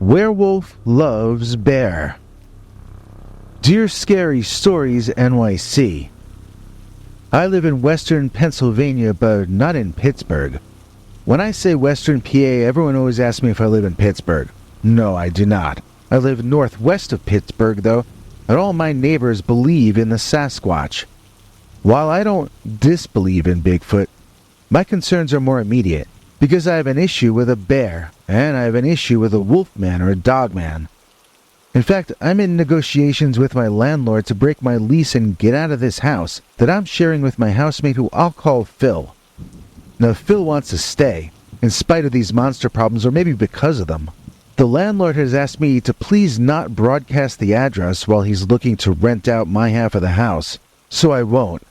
Werewolf loves bear. Dear Scary Stories NYC. I live in western Pennsylvania, but not in Pittsburgh. When I say western PA, everyone always asks me if I live in Pittsburgh. No, I do not. I live northwest of Pittsburgh, though, and all my neighbors believe in the Sasquatch. While I don't disbelieve in Bigfoot, my concerns are more immediate, because I have an issue with a bear, and I have an issue with a wolf man or a dog man. In fact, I'm in negotiations with my landlord to break my lease and get out of this house that I'm sharing with my housemate, who I'll call Phil. Now, Phil wants to stay, in spite of these monster problems, or maybe because of them. The landlord has asked me to please not broadcast the address while he's looking to rent out my half of the house, so I won't.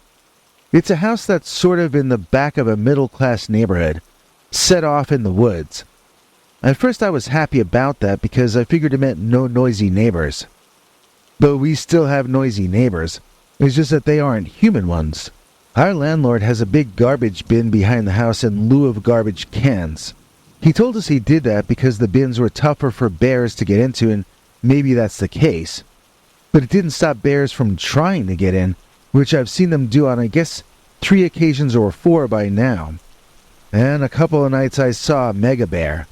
It's a house that's sort of in the back of a middle-class neighborhood, set off in the woods. At first I was happy about that because I figured it meant no noisy neighbors. But we still have noisy neighbors. It's just that they aren't human ones. Our landlord has a big garbage bin behind the house in lieu of garbage cans. He told us he did that because the bins were tougher for bears to get into, and maybe that's the case. But it didn't stop bears from trying to get in, which I've seen them do on, I guess, 3 occasions or 4 by now. And a couple of nights I saw a mega bear.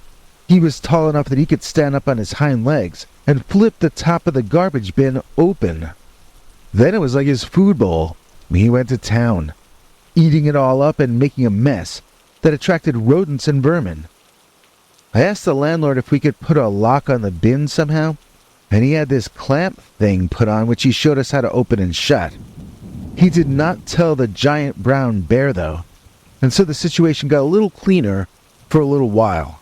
He was tall enough that he could stand up on his hind legs and flip the top of the garbage bin open. Then it was like his food bowl. He went to town, eating it all up and making a mess that attracted rodents and vermin. I asked the landlord if we could put a lock on the bin somehow, and he had this clamp thing put on which he showed us how to open and shut. He did not tell the giant brown bear, though, and so the situation got a little cleaner for a little while.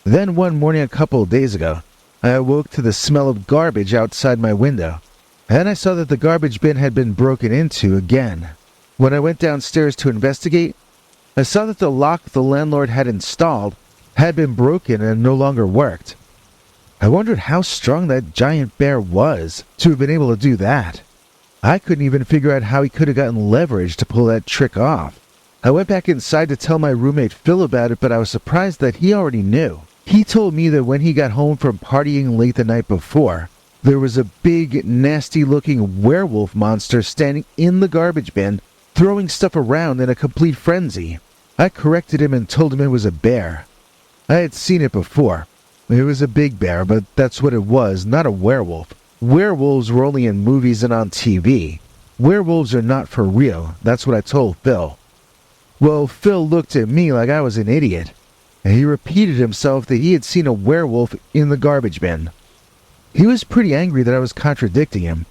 Then one morning a couple of days ago, I awoke to the smell of garbage outside my window, and I saw that the garbage bin had been broken into again. When I went downstairs to investigate, I saw that the lock the landlord had installed had been broken and no longer worked. I wondered how strong that giant bear was to have been able to do that. I couldn't even figure out how he could have gotten leverage to pull that trick off. I went back inside to tell my roommate Phil about it, but I was surprised that he already knew. He told me that when he got home from partying late the night before, there was a big, nasty-looking werewolf monster standing in the garbage bin, throwing stuff around in a complete frenzy. I corrected him and told him it was a bear. I had seen it before. It was a big bear, but that's what it was, not a werewolf. Werewolves were only in movies and on TV. Werewolves are not for real, that's what I told Phil. Well, Phil looked at me like I was an idiot, and he repeated himself that he had seen a werewolf in the garbage bin. He was pretty angry that I was contradicting him,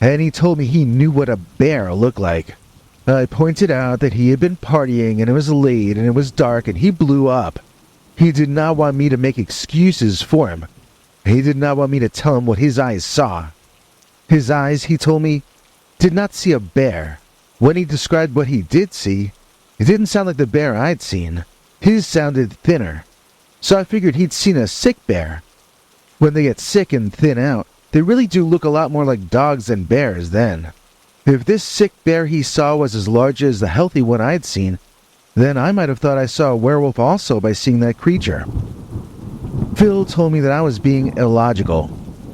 and he told me he knew what a bear looked like. I pointed out that he had been partying and it was late and it was dark and he blew up. He did not want me to make excuses for him. He did not want me to tell him what his eyes saw. His eyes, he told me, did not see a bear. When he described what he did see, it didn't sound like the bear I'd seen. His sounded thinner. So I figured he'd seen a sick bear. When they get sick and thin out, they really do look a lot more like dogs than bears then. If this sick bear he saw was as large as the healthy one I'd seen, then I might have thought I saw a werewolf also by seeing that creature. Phil told me that I was being illogical.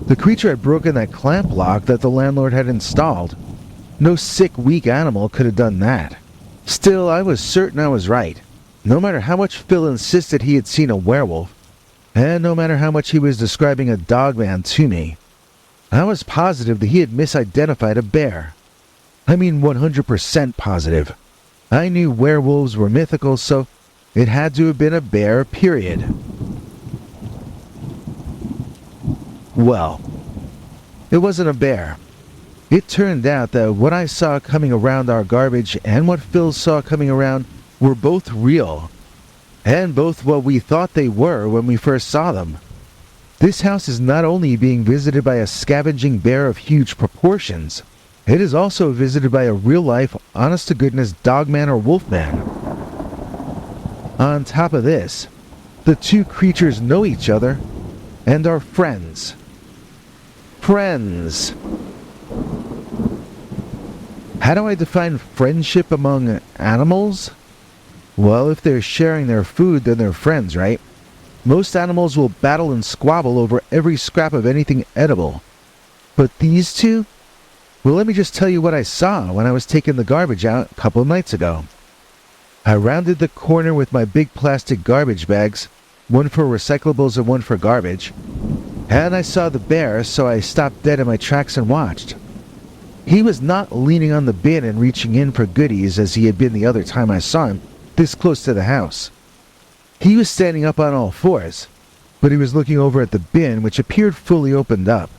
The creature had broken that clamp lock that the landlord had installed. No sick, weak animal could have done that. Still, I was certain I was right. No matter how much Phil insisted he had seen a werewolf, and no matter how much he was describing a dogman to me, I was positive that he had misidentified a bear. I mean 100% positive. I knew werewolves were mythical, so it had to have been a bear, period. Well, it wasn't a bear. It turned out that what I saw coming around our garbage and what Phil saw coming around were both real, and both what we thought they were when we first saw them. This house is not only being visited by a scavenging bear of huge proportions, it is also visited by a real-life, honest-to-goodness dogman or wolfman. On top of this, the two creatures know each other and are friends. Friends. How do I define friendship among animals? Well, if they're sharing their food, then they're friends, right? Most animals will battle and squabble over every scrap of anything edible. But these two? Well, let me just tell you what I saw when I was taking the garbage out a couple of nights ago. I rounded the corner with my big plastic garbage bags, one for recyclables and one for garbage, and I saw the bear, so I stopped dead in my tracks and watched. He was not leaning on the bin and reaching in for goodies as he had been the other time I saw him this close to the house. He was standing up on all fours, but he was looking over at the bin, which appeared fully opened up.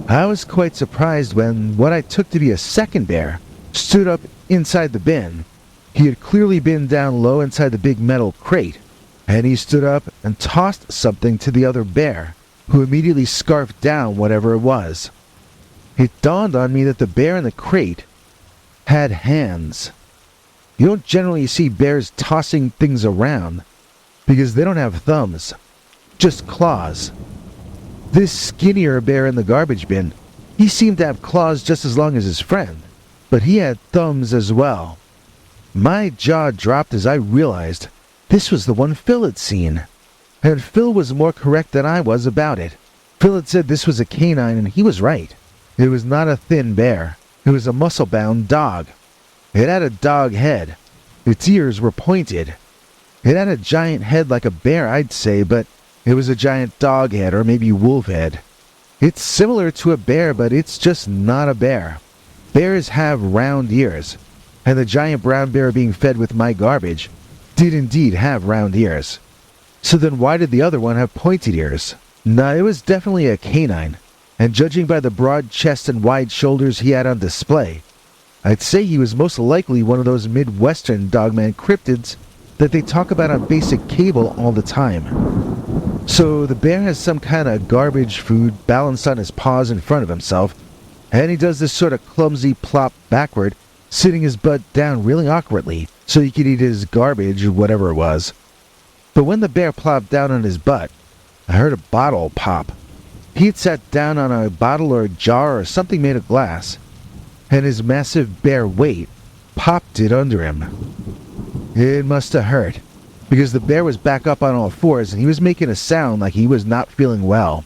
I was quite surprised when what I took to be a second bear stood up inside the bin. He had clearly been down low inside the big metal crate, and he stood up and tossed something to the other bear, who immediately scarfed down whatever it was. It dawned on me that the bear in the crate had hands. You don't generally see bears tossing things around, because they don't have thumbs, just claws. This skinnier bear in the garbage bin, he seemed to have claws just as long as his friend, but he had thumbs as well. My jaw dropped as I realized this was the one Phil had seen, and Phil was more correct than I was about it. Phil had said this was a canine, and he was right. It was not a thin bear. It was a muscle-bound dog. It had a dog head. Its ears were pointed. It had a giant head like a bear, I'd say, but it was a giant dog head or maybe wolf head. It's similar to a bear, but it's just not a bear. Bears have round ears, and the giant brown bear being fed with my garbage did indeed have round ears. So then why did the other one have pointed ears? Nah, it was definitely a canine, and judging by the broad chest and wide shoulders he had on display, I'd say he was most likely one of those Midwestern dogman cryptids that they talk about on basic cable all the time. So the bear has some kind of garbage food balanced on his paws in front of himself, and he does this sort of clumsy plop backward, sitting his butt down really awkwardly so he could eat his garbage, whatever it was. But when the bear plopped down on his butt, I heard a bottle pop. He had sat down on a bottle or a jar or something made of glass, and his massive bear weight popped it under him. It must have hurt, because the bear was back up on all fours and he was making a sound like he was not feeling well.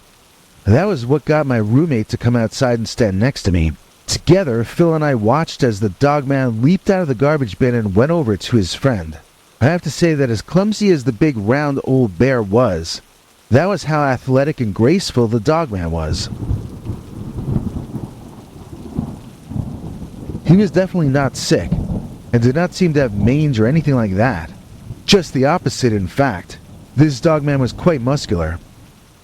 That was what got my roommate to come outside and stand next to me. Together, Phil and I watched as the dogman leaped out of the garbage bin and went over to his friend. I have to say that as clumsy as the big round old bear was, that was how athletic and graceful the dogman was. He was definitely not sick, and did not seem to have mange or anything like that. Just the opposite, in fact. This dogman was quite muscular.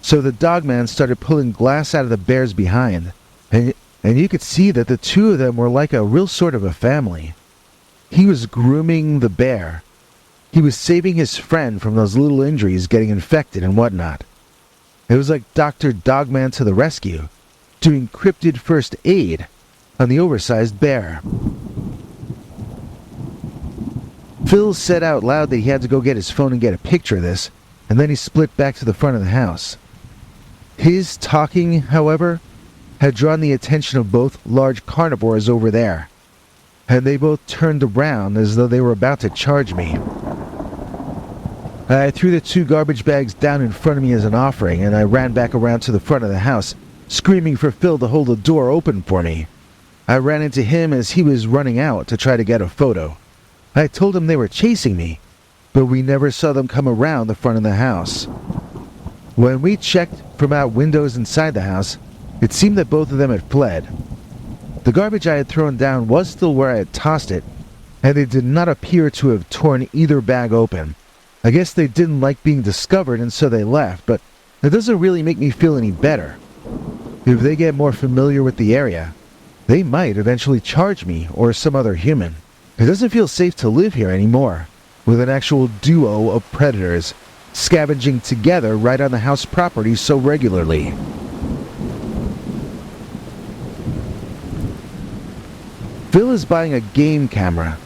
So the dogman started pulling glass out of the bear's behind, and you could see that the two of them were like a real sort of a family. He was grooming the bear. He was saving his friend from those little injuries getting infected and whatnot. It was like Dr. Dogman to the rescue, doing cryptid first aid on the oversized bear. Phil said out loud that he had to go get his phone and get a picture of this, and then he split back to the front of the house. His talking, however, had drawn the attention of both large carnivores over there, and they both turned around as though they were about to charge me. I threw the two garbage bags down in front of me as an offering, and I ran back around to the front of the house, screaming for Phil to hold the door open for me. I ran into him as he was running out to try to get a photo. I told him they were chasing me, but we never saw them come around the front of the house. When we checked from out windows inside the house, it seemed that both of them had fled. The garbage I had thrown down was still where I had tossed it, and they did not appear to have torn either bag open. I guess they didn't like being discovered and so they left, but that doesn't really make me feel any better. If they get more familiar with the area, they might eventually charge me or some other human. It doesn't feel safe to live here anymore, with an actual duo of predators scavenging together right on the house property so regularly. Phil is buying a game camera.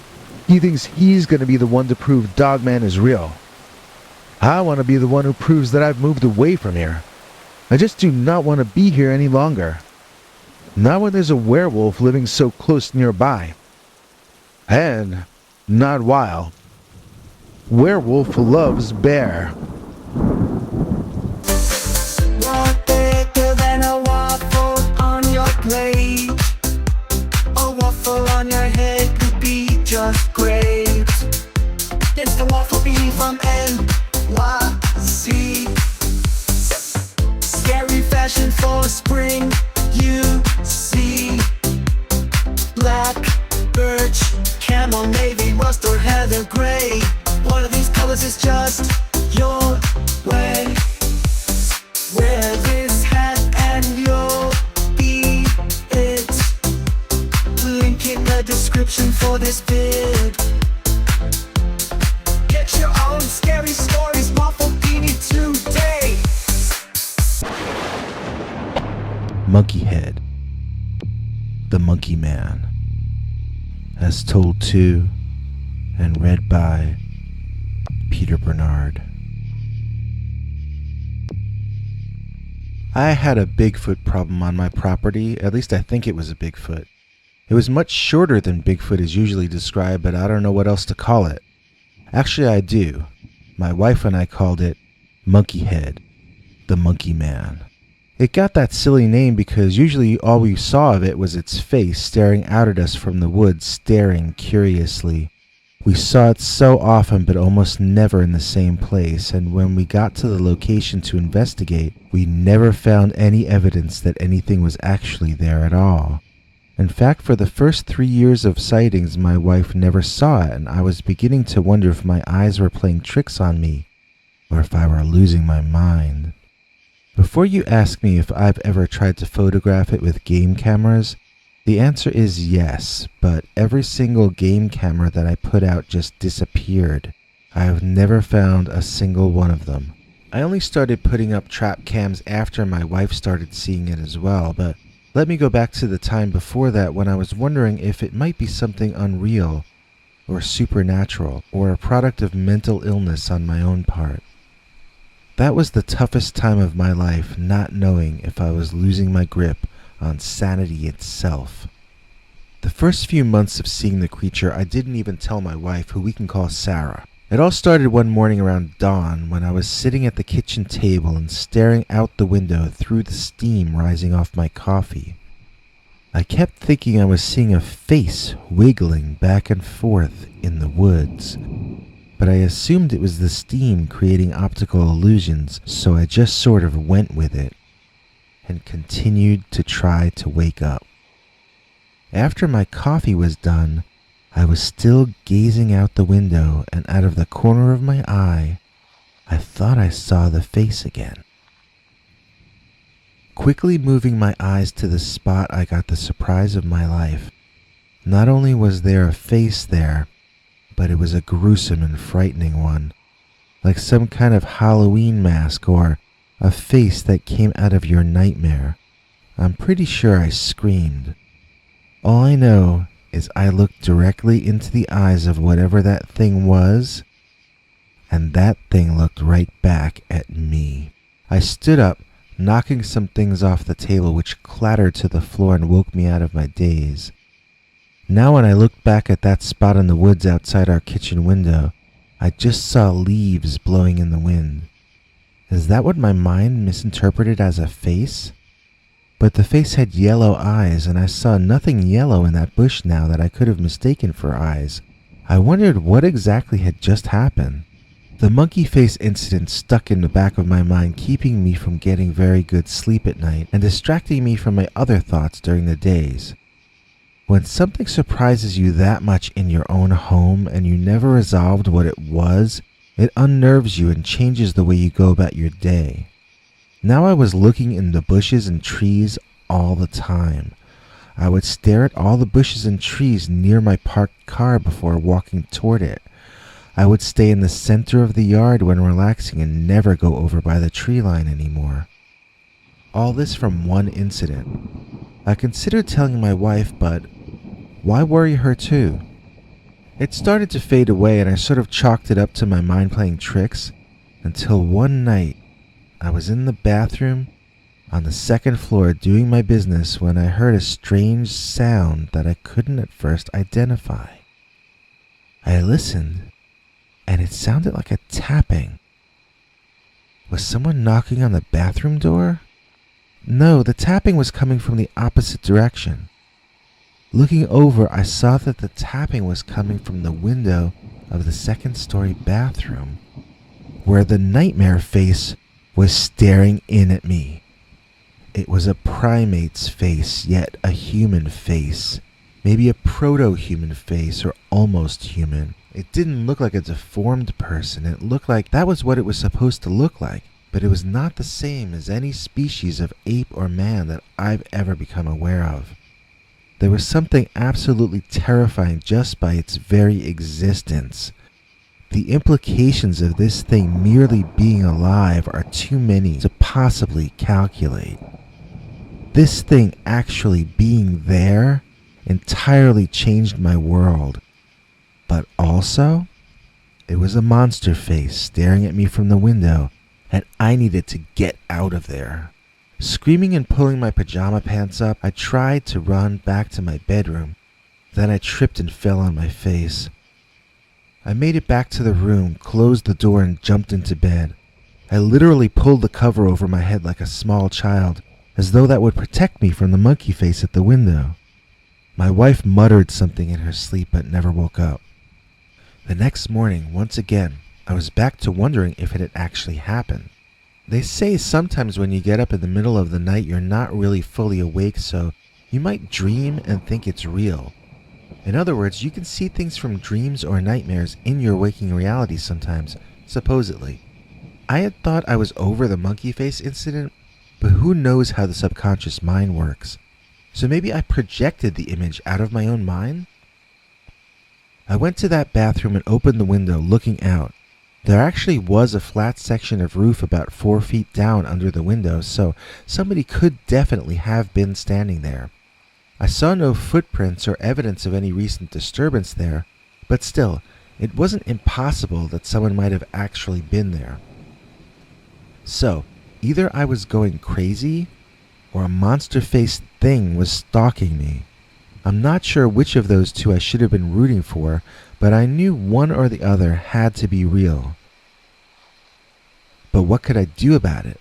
He thinks he's going to be the one to prove Dogman is real. I want to be the one who proves that I've moved away from here. I just do not want to be here any longer. Not when there's a werewolf living so close nearby. And not while Werewolf loves bear. plate. A waffle on your head could be just great. It's the waffle beanie from NYC. Scary fashion for spring, you see. Black, birch, camel, navy, rust, or heather gray. One of these colors is just your way. Wear this hat and you'll be it. Link in the description for this vid. Get your own scary stories, waffle beanie today. Monkey Head, the Monkey Man, as told to and read by Peter Bernard. I had a Bigfoot problem on my property. At least I think it was a Bigfoot. It was much shorter than Bigfoot is usually described, but I don't know what else to call it. Actually, I do. My wife and I called it Monkey Head, the Monkey Man. It got that silly name because usually all we saw of it was its face staring out at us from the woods, staring curiously. We saw it so often but almost never in the same place, and when we got to the location to investigate, we never found any evidence that anything was actually there at all. In fact, for the first 3 years of sightings, my wife never saw it, and I was beginning to wonder if my eyes were playing tricks on me, or if I were losing my mind. Before you ask me if I've ever tried to photograph it with game cameras, the answer is yes, but every single game camera that I put out just disappeared. I have never found a single one of them. I only started putting up trap cams after my wife started seeing it as well, but let me go back to the time before that when I was wondering if it might be something unreal, or supernatural, or a product of mental illness on my own part. That was the toughest time of my life, not knowing if I was losing my grip on sanity itself. The first few months of seeing the creature, I didn't even tell my wife, who we can call Sarah. It all started one morning around dawn when I was sitting at the kitchen table and staring out the window through the steam rising off my coffee. I kept thinking I was seeing a face wiggling back and forth in the woods, but I assumed it was the steam creating optical illusions, so I just sort of went with it and continued to try to wake up. After my coffee was done, I was still gazing out the window, and out of the corner of my eye, I thought I saw the face again. Quickly moving my eyes to the spot, I got the surprise of my life. Not only was there a face there, but it was a gruesome and frightening one, like some kind of Halloween mask or a face that came out of your nightmare. I'm pretty sure I screamed. All I know is I looked directly into the eyes of whatever that thing was, and that thing looked right back at me. I stood up, knocking some things off the table which clattered to the floor and woke me out of my daze. Now when I looked back at that spot in the woods outside our kitchen window, I just saw leaves blowing in the wind. Is that what my mind misinterpreted as a face? But the face had yellow eyes, and I saw nothing yellow in that bush now that I could have mistaken for eyes. I wondered what exactly had just happened. The monkey face incident stuck in the back of my mind, keeping me from getting very good sleep at night and distracting me from my other thoughts during the days. When something surprises you that much in your own home and you never resolved what it was, it unnerves you and changes the way you go about your day. Now I was looking in the bushes and trees all the time. I would stare at all the bushes and trees near my parked car before walking toward it. I would stay in the center of the yard when relaxing and never go over by the tree line anymore. All this from one incident. I considered telling my wife, but why worry her too? It started to fade away and I sort of chalked it up to my mind playing tricks until one night I was in the bathroom on the second floor doing my business when I heard a strange sound that I couldn't at first identify. I listened, and it sounded like a tapping. Was someone knocking on the bathroom door? No, the tapping was coming from the opposite direction. Looking over, I saw that the tapping was coming from the window of the second-story bathroom, where the nightmare face was staring in at me. It was a primate's face, yet a human face. Maybe a proto-human face, or almost human. It didn't look like a deformed person. It looked like that was what it was supposed to look like, but it was not the same as any species of ape or man that I've ever become aware of. There was something absolutely terrifying just by its very existence. The implications of this thing merely being alive are too many to possibly calculate. This thing actually being there entirely changed my world. But also, it was a monster face staring at me from the window, and I needed to get out of there. Screaming and pulling my pajama pants up, I tried to run back to my bedroom. Then I tripped and fell on my face. I made it back to the room, closed the door, and jumped into bed. I literally pulled the cover over my head like a small child, as though that would protect me from the monkey face at the window. My wife muttered something in her sleep but never woke up. The next morning, once again, I was back to wondering if it had actually happened. They say sometimes when you get up in the middle of the night, you're not really fully awake, so you might dream and think it's real. In other words, you can see things from dreams or nightmares in your waking reality sometimes, supposedly. I had thought I was over the monkey face incident, but who knows how the subconscious mind works. So maybe I projected the image out of my own mind? I went to that bathroom and opened the window, looking out. There actually was a flat section of roof about 4 feet down under the window, so somebody could definitely have been standing there. I saw no footprints or evidence of any recent disturbance there, but still, it wasn't impossible that someone might have actually been there. So, either I was going crazy, or a monster-faced thing was stalking me. I'm not sure which of those two I should have been rooting for, but I knew one or the other had to be real. But what could I do about it?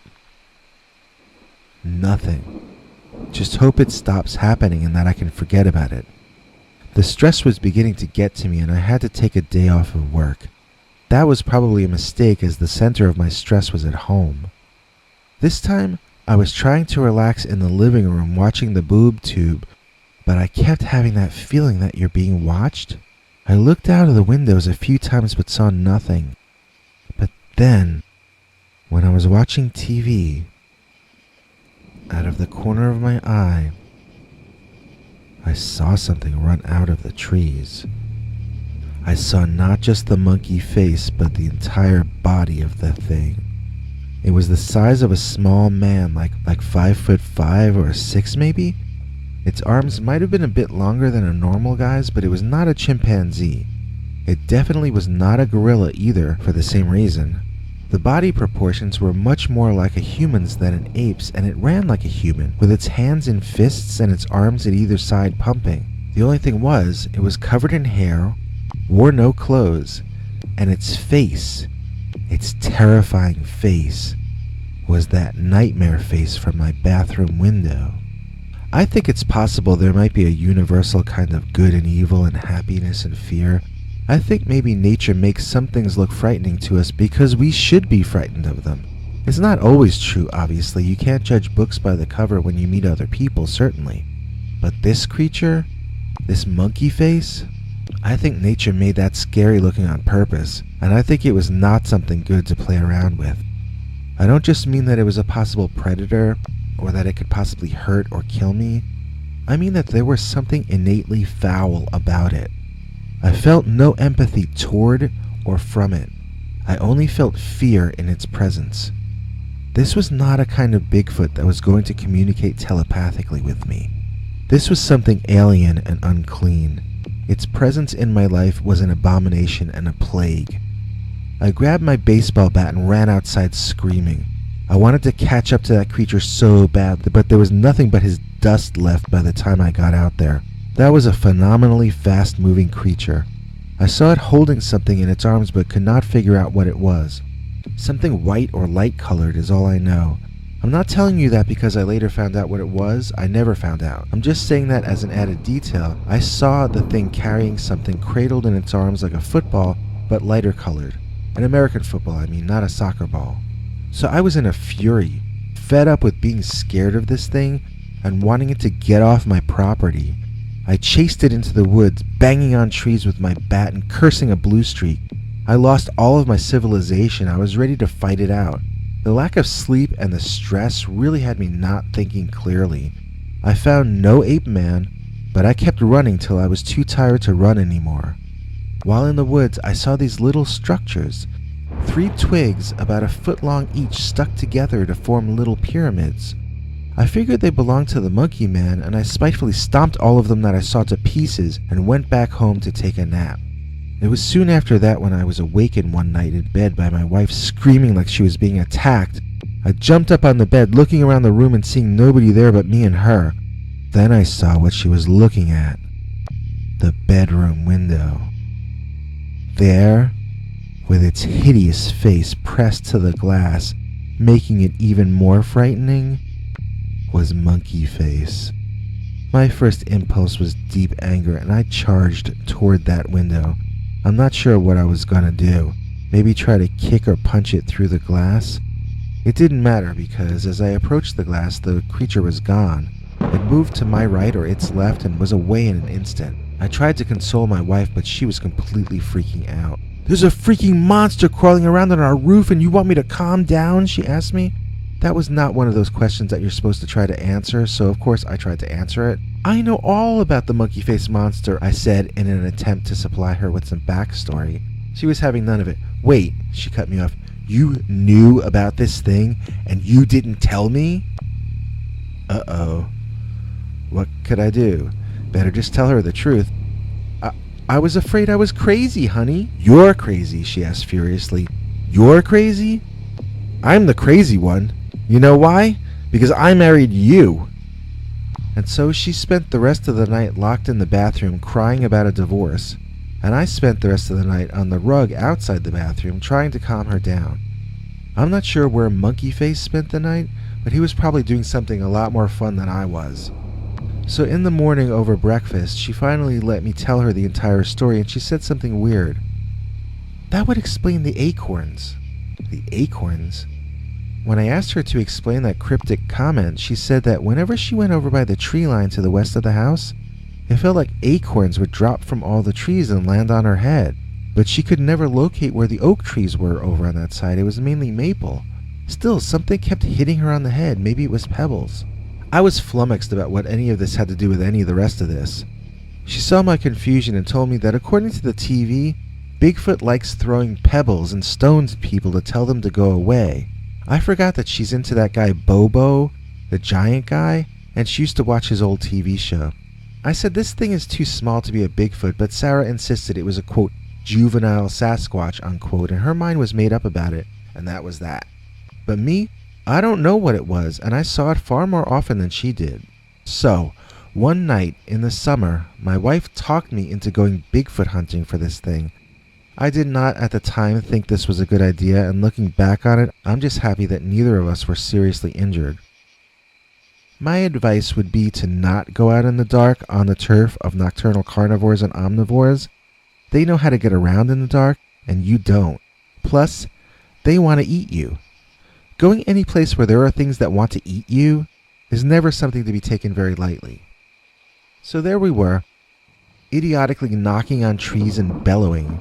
Nothing. Just hope it stops happening and that I can forget about it. The stress was beginning to get to me and I had to take a day off of work. That was probably a mistake as the center of my stress was at home. This time, I was trying to relax in the living room watching the boob tube, but I kept having that feeling that you're being watched. I looked out of the windows a few times but saw nothing. But then, when I was watching TV, out of the corner of my eye, I saw something run out of the trees. I saw not just the monkey face, but the entire body of the thing. It was the size of a small man, like 5'5" or 6 maybe. Its arms might have been a bit longer than a normal guy's, but it was not a chimpanzee. It definitely was not a gorilla either, for the same reason. The body proportions were much more like a human's than an ape's, and it ran like a human, with its hands in fists and its arms at either side pumping. The only thing was, it was covered in hair, wore no clothes, and its face, its terrifying face, was that nightmare face from my bathroom window. I think it's possible there might be a universal kind of good and evil and happiness and fear. I think maybe nature makes some things look frightening to us because we should be frightened of them. It's not always true, obviously. You can't judge books by the cover when you meet other people, certainly. But this creature, this monkey face, I think nature made that scary looking on purpose, and I think it was not something good to play around with. I don't just mean that it was a possible predator, or that it could possibly hurt or kill me. I mean that there was something innately foul about it. I felt no empathy toward or from it. I only felt fear in its presence. This was not a kind of Bigfoot that was going to communicate telepathically with me. This was something alien and unclean. Its presence in my life was an abomination and a plague. I grabbed my baseball bat and ran outside screaming. I wanted to catch up to that creature so badly, but there was nothing but his dust left by the time I got out there. That was a phenomenally fast-moving creature. I saw it holding something in its arms but could not figure out what it was. Something white or light-colored is all I know. I'm not telling you that because I later found out what it was. I never found out. I'm just saying that as an added detail. I saw the thing carrying something cradled in its arms like a football, but lighter colored. An American football, I mean, not a soccer ball. So I was in a fury, fed up with being scared of this thing and wanting it to get off my property. I chased it into the woods, banging on trees with my bat and cursing a blue streak. I lost all of my civilization. I was ready to fight it out. The lack of sleep and the stress really had me not thinking clearly. I found no ape man, but I kept running till I was too tired to run anymore. While in the woods, I saw these little structures. 3 twigs about a foot long each stuck together to form little pyramids. I figured they belonged to the monkey man, and I spitefully stomped all of them that I saw to pieces and went back home to take a nap. It was soon after that when I was awakened one night in bed by my wife screaming like she was being attacked. I jumped up on the bed, looking around the room and seeing nobody there but me and her. Then I saw what she was looking at. The bedroom window. There, with its hideous face pressed to the glass, making it even more frightening, was Monkey Face. My first impulse was deep anger, and I charged toward that window. I'm not sure what I was gonna do. Maybe try to kick or punch it through the glass? It didn't matter because as I approached the glass, the creature was gone. It moved to my right or its left and was away in an instant. I tried to console my wife, but she was completely freaking out. "There's a freaking monster crawling around on our roof and you want me to calm down?" she asked me. That was not one of those questions that you're supposed to try to answer, so of course I tried to answer it. "I know all about the monkey face monster," I said in an attempt to supply her with some backstory. She was having none of it. "Wait," she cut me off. "You knew about this thing and you didn't tell me?" Uh-oh. What could I do? Better just tell her the truth. I was afraid I was crazy, honey." "You're crazy," she asked furiously. "You're crazy? I'm the crazy one. You know why? Because I married you." And so she spent the rest of the night locked in the bathroom crying about a divorce, and I spent the rest of the night on the rug outside the bathroom trying to calm her down. I'm not sure where Monkey Face spent the night, but he was probably doing something a lot more fun than I was. So in the morning over breakfast, she finally let me tell her the entire story, and she said something weird. "That would explain the acorns." The acorns? When I asked her to explain that cryptic comment, she said that whenever she went over by the tree line to the west of the house, it felt like acorns would drop from all the trees and land on her head. But she could never locate where the oak trees were over on that side. It was mainly maple. Still, something kept hitting her on the head. Maybe it was pebbles. I was flummoxed about what any of this had to do with any of the rest of this. She saw my confusion and told me that according to the TV, Bigfoot likes throwing pebbles and stones at people to tell them to go away. I forgot that she's into that guy Bobo, the giant guy, and she used to watch his old TV show. I said this thing is too small to be a Bigfoot, but Sarah insisted it was a, quote, juvenile Sasquatch, unquote, and her mind was made up about it, and that was that. But me, I don't know what it was, and I saw it far more often than she did. So, one night in the summer, my wife talked me into going Bigfoot hunting for this thing. I did not at the time think this was a good idea, and looking back on it, I'm just happy that neither of us were seriously injured. My advice would be to not go out in the dark on the turf of nocturnal carnivores and omnivores. They know how to get around in the dark, and you don't. Plus, they want to eat you. Going any place where there are things that want to eat you is never something to be taken very lightly. So there we were, idiotically knocking on trees and bellowing.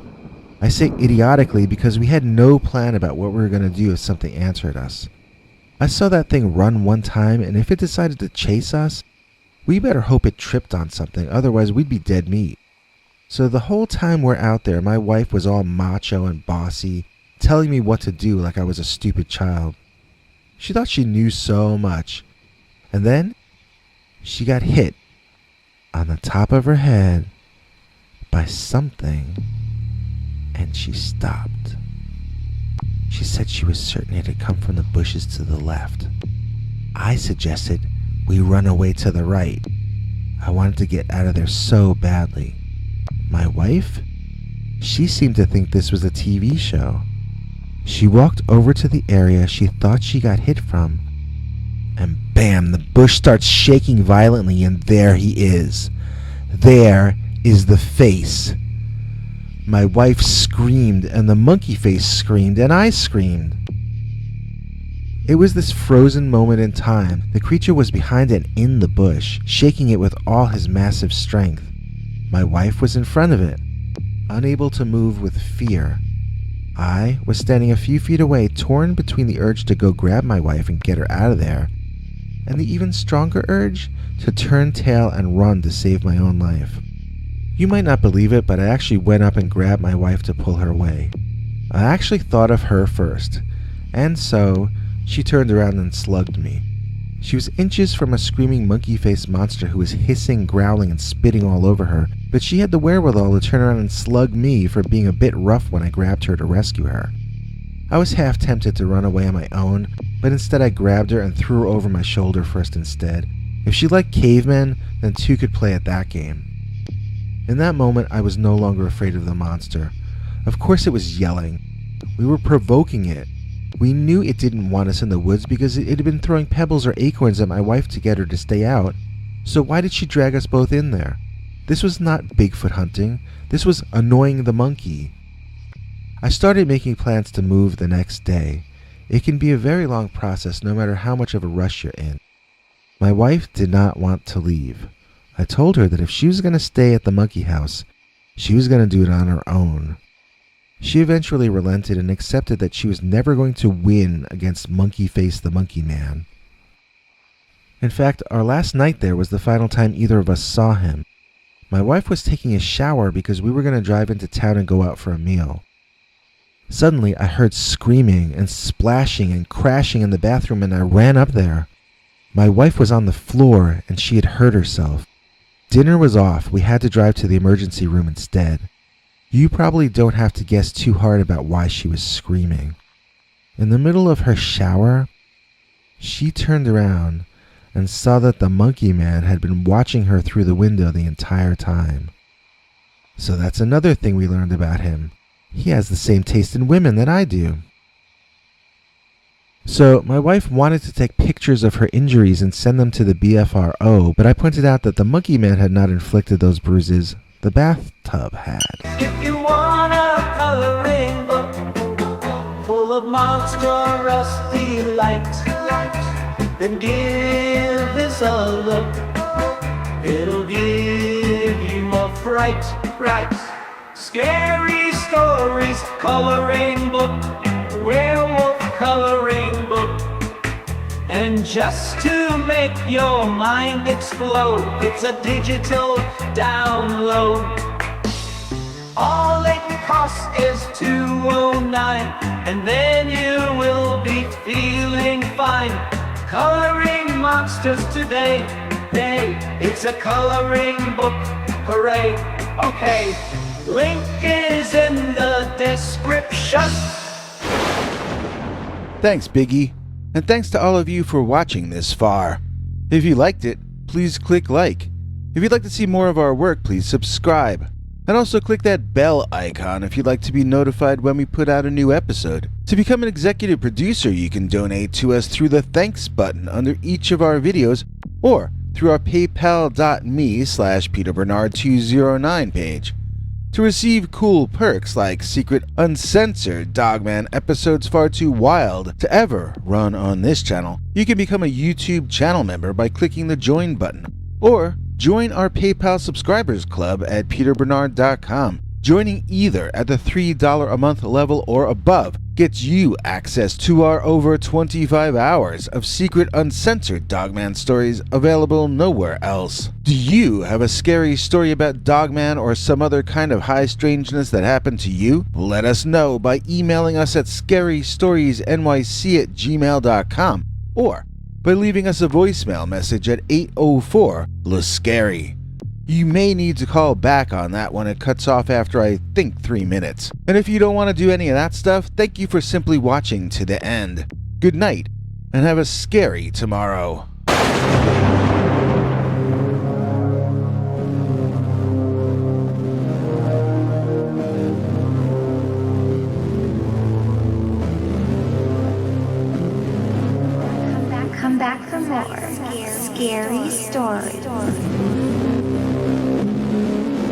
I say idiotically because we had no plan about what we were going to do if something answered us. I saw that thing run one time, and if it decided to chase us, we better hope it tripped on something, otherwise we'd be dead meat. So the whole time we're out there, my wife was all macho and bossy, telling me what to do like I was a stupid child. She thought she knew so much. And then she got hit on the top of her head by something, and she stopped. She said she was certain it had come from the bushes to the left. I suggested we run away to the right. I wanted to get out of there so badly. My wife? She seemed to think this was a TV show. She walked over to the area she thought she got hit from, And bam, the bush starts shaking violently, and there he is. There is the face. My wife screamed, and the monkey face screamed, and I screamed. It was this frozen moment in time. The creature was behind and in the bush, shaking it with all his massive strength. My wife was in front of it, unable to move with fear. I was standing a few feet away, torn between the urge to go grab my wife and get her out of there, and the even stronger urge to turn tail and run to save my own life. You might not believe it, but I actually went up and grabbed my wife to pull her away. I actually thought of her first, and so she turned around and slugged me. She was inches from a screaming monkey-faced monster who was hissing, growling, and spitting all over her, but she had the wherewithal to turn around and slug me for being a bit rough when I grabbed her to rescue her. I was half tempted to run away on my own, but instead I grabbed her and threw her over my shoulder first instead. If she liked cavemen, then two could play at that game. In that moment, I was no longer afraid of the monster. Of course it was yelling. We were provoking it. We knew it didn't want us in the woods because it had been throwing pebbles or acorns at my wife to get her to stay out. So why did she drag us both in there? This was not Bigfoot hunting. This was annoying the monkey. I started making plans to move the next day. It can be a very long process no matter how much of a rush you're in. My wife did not want to leave. I told her that if she was going to stay at the monkey house, she was going to do it on her own. She eventually relented and accepted that she was never going to win against Monkey Face the Monkey Man. In fact, our last night there was the final time either of us saw him. My wife was taking a shower because we were going to drive into town and go out for a meal. Suddenly, I heard screaming and splashing and crashing in the bathroom, and I ran up there. My wife was on the floor and she had hurt herself. Dinner was off. We had to drive to the emergency room instead. You probably don't have to guess too hard about why she was screaming. In the middle of her shower, she turned around and saw that the monkey man had been watching her through the window the entire time. So that's another thing we learned about him. He has the same taste in women that I do. So my wife wanted to take pictures of her injuries and send them to the BFRO, but I pointed out that the monkey man had not inflicted those bruises. The bathtub had. If you want a coloring book full of monstrous delight, then give this a look. It'll give you a fright, right? Scary stories coloring book, werewolf coloring book. And just to make your mind explode, it's a digital download. All it costs is $2.09, and then you will be feeling fine. Coloring monsters today, hey, it's a coloring book, hooray. Okay, link is in the description. Thanks, Biggie. And thanks to all of you for watching this far. If you liked it, please click like. If you'd like to see more of our work, please subscribe. And also click that bell icon if you'd like to be notified when we put out a new episode. To become an executive producer, you can donate to us through the thanks button under each of our videos or through our paypal.me/PeterBernard209 page. To receive cool perks like secret uncensored Dogman episodes far too wild to ever run on this channel, you can become a YouTube channel member by clicking the join button, or join our PayPal subscribers club at peterbernard.com. Joining either at the $3 a month level or above gets you access to our over 25 hours of secret uncensored Dogman stories available nowhere else. Do you have a scary story about Dogman or some other kind of high strangeness that happened to you? Let us know by emailing us at scarystoriesnyc@gmail.com or by leaving us a voicemail message at 804-LA-SCARY. You may need to call back on that one. It cuts off after I think 3 minutes. And if you don't want to do any of that stuff, thank you for simply watching to the end. Good night, and have a scary tomorrow. Come back for more scary stories.